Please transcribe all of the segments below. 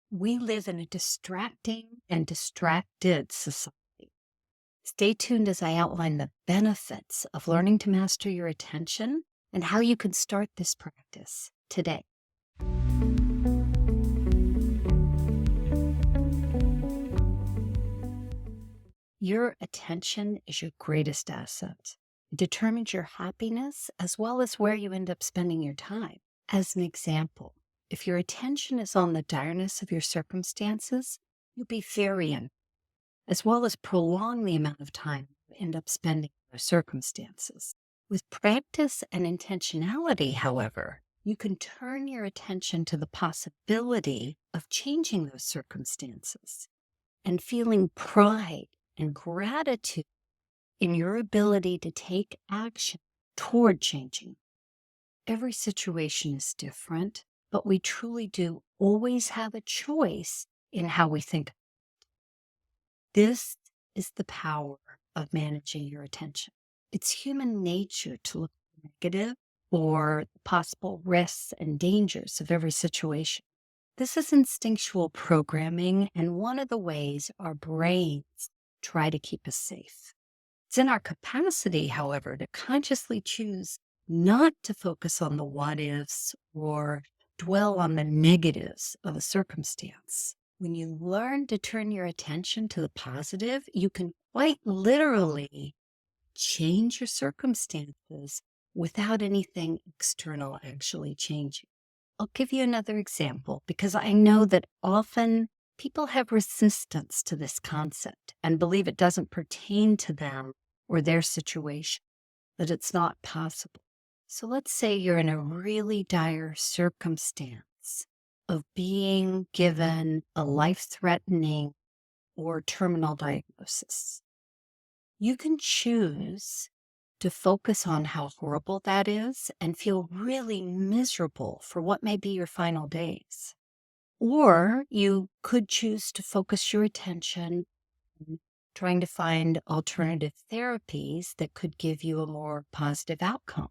We live in a distracting and distracted society. Stay tuned as I outline the benefits of learning to master your attention and how you can start this practice today. Your attention is your greatest asset. It determines your happiness as well as where you end up spending your time. As an example, if your attention is on the direness of your circumstances, you'll be very as well as prolong the amount of time you end up spending in those circumstances. With practice and intentionality, however, you can turn your attention to the possibility of changing those circumstances and feeling pride and gratitude in your ability to take action toward changing. Every situation is different, but we truly do always have a choice in how we think. This is the power of managing your attention. It's human nature to look at the negative or the possible risks and dangers of every situation. This is instinctual programming and one of the ways our brains try to keep us safe. It's in our capacity, however, to consciously choose not to focus on the what ifs or dwell on the negatives of a circumstance. When you learn to turn your attention to the positive, you can quite literally change your circumstances without anything external actually changing. I'll give you another example because I know that often people have resistance to this concept and believe it doesn't pertain to them or their situation, that it's not possible. So let's say you're in a really dire circumstance of being given a life-threatening or terminal diagnosis. You can choose to focus on how horrible that is and feel really miserable for what may be your final days. Or you could choose to focus your attention on trying to find alternative therapies that could give you a more positive outcome.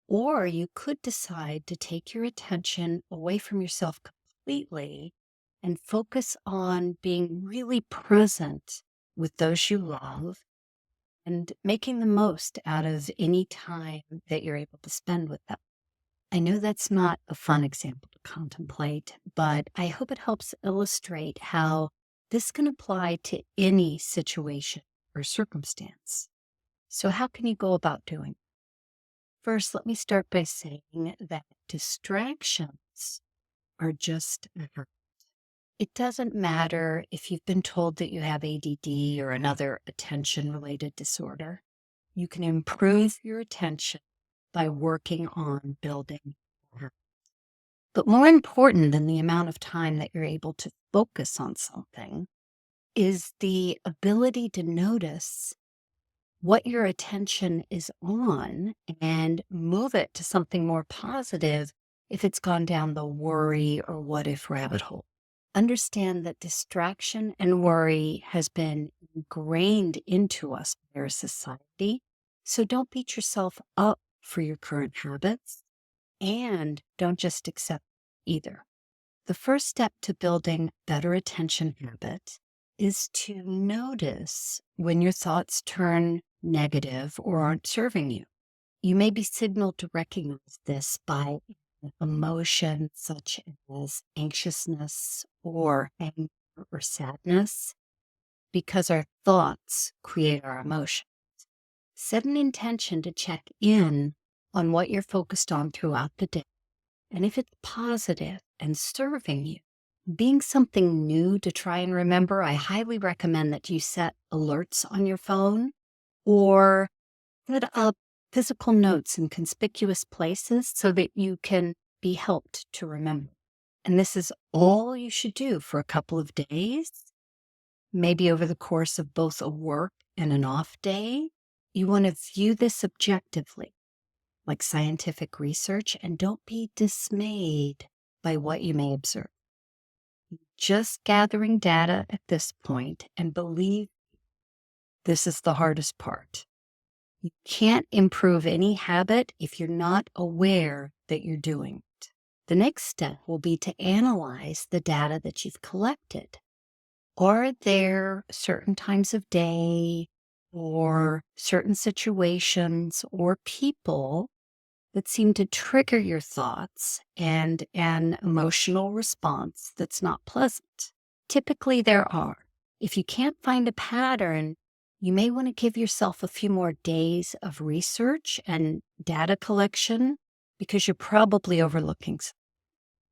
Or you could decide to take your attention away from yourself completely and focus on being really present with those you love and making the most out of any time that you're able to spend with them. I know that's not a fun example to contemplate, but I hope it helps illustrate how this can apply to any situation or circumstance. So how can you go about doing it? First, let me start by saying that distractions are just a habit. It doesn't matter if you've been told that you have ADD or another attention-related disorder. You can improve your attention by working on building habits. But more important than the amount of time that you're able to focus on something is the ability to notice what your attention is on and move it to something more positive if it's gone down the worry or what if rabbit hole. Understand that distraction and worry has been ingrained into us by our society. So don't beat yourself up for your current habits and don't just accept either. The first step to building better attention habit is to notice when your thoughts turn negative or aren't serving you. You may be signaled to recognize this by emotions such as anxiousness or anger or sadness, because our thoughts create our emotions. Set an intention to check in on what you're focused on throughout the day. And if it's positive and serving you, being something new to try and remember, I highly recommend that you set alerts on your phone or set up physical notes in conspicuous places so that you can be helped to remember. And this is all you should do for a couple of days, maybe over the course of both a work and an off day. You want to view this objectively, like scientific research, and don't be dismayed by what you may observe. Just gathering data at this point, and believe this is the hardest part. You can't improve any habit if you're not aware that you're doing it. The next step will be to analyze the data that you've collected. Are there certain times of day or certain situations or people that seem to trigger your thoughts and an emotional response that's not pleasant? Typically, there are. If you can't find a pattern, you may want to give yourself a few more days of research and data collection because you're probably overlooking something.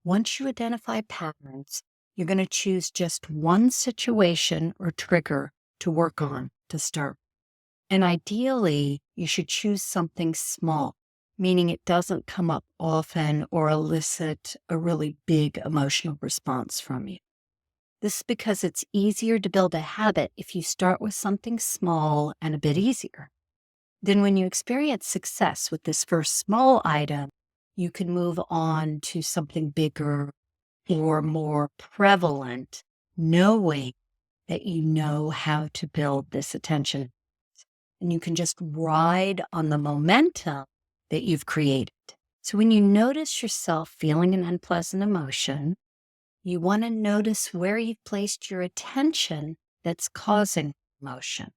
Once you identify patterns, you're going to choose just one situation or trigger to work on to start. And ideally, you should choose something small, meaning it doesn't come up often or elicit a really big emotional response from you. This is because it's easier to build a habit if you start with something small and a bit easier. Then, when you experience success with this first small item, you can move on to something bigger or more prevalent, knowing that you know how to build this attention. And you can just ride on the momentum that you've created. So when you notice yourself feeling an unpleasant emotion, you want to notice where you've placed your attention that's causing emotion.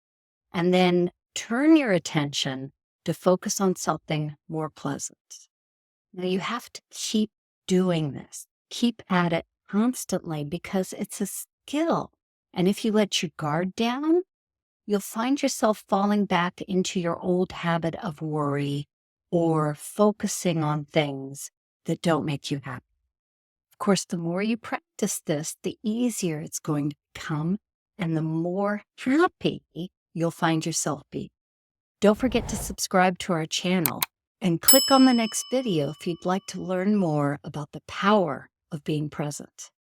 And then turn your attention to focus on something more pleasant. Now you have to keep doing this. Keep at it constantly because it's a skill. And if you let your guard down, you'll find yourself falling back into your old habit of worry or focusing on things that don't make you happy. Of course, the more you practice this, the easier it's going to become and the more happy you'll find yourself being. Don't forget to subscribe to our channel and click on the next video if you'd like to learn more about the power of being present.